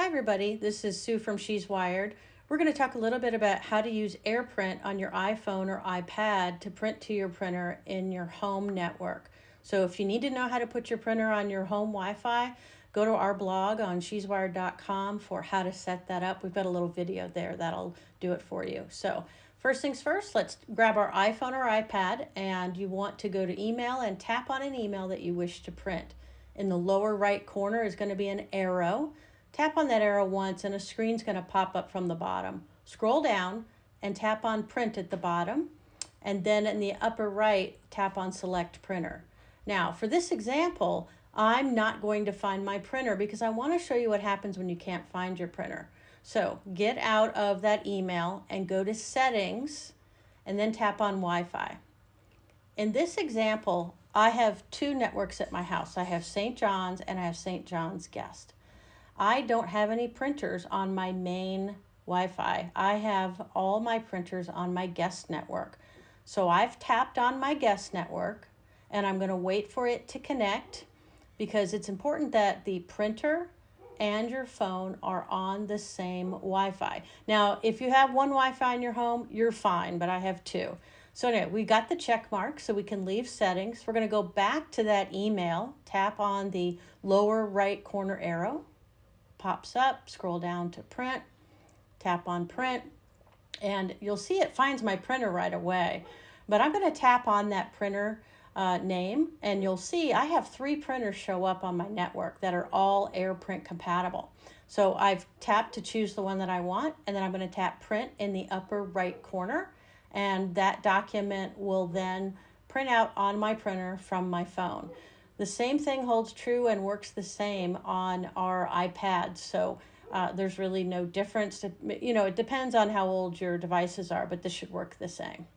Hi everybody, this is Sue from She's Wired. We're going to talk a little bit about how to use AirPrint on your iPhone or iPad to print to your printer in your home network. So if you need to know how to put your printer on your home Wi-Fi, go to our blog on sheswired.com for how to set that up. We've got a little video there that'll do it for you. So first things first, let's grab our iPhone or iPad, and you want to go to email and tap on an email that you wish to print. In the lower right corner is going to be an arrow. Tap on that arrow once and a screen's going to pop up from the bottom. Scroll down and tap on print at the bottom, and then in the upper right, tap on select printer. Now for this example, I'm not going to find my printer because I want to show you what happens when you can't find your printer. So get out of that email and go to settings and then tap on Wi-Fi. In this example, I have two networks at my house. I have St. John's and I have St. John's Guest. I don't have any printers on my main Wi-Fi. I have all my printers on my guest network. So I've tapped on my guest network and I'm going to wait for it to connect because it's important that the printer and your phone are on the same Wi-Fi. Now, if you have one Wi-Fi in your home, you're fine, but I have two. So anyway, we got the check mark, so we can leave settings. We're going to go back to that email, tap on the lower right corner arrow. Pops up, scroll down to print, tap on print, and you'll see it finds my printer right away. But I'm going to tap on that printer name, and you'll see I have 3 printers show up on my network that are all AirPrint compatible. So I've tapped to choose the one that I want, and then I'm going to tap print in the upper right corner, and that document will then print out on my printer from my phone. The same thing holds true and works the same on our iPad. So there's really no difference. It depends on how old your devices are, but this should work the same.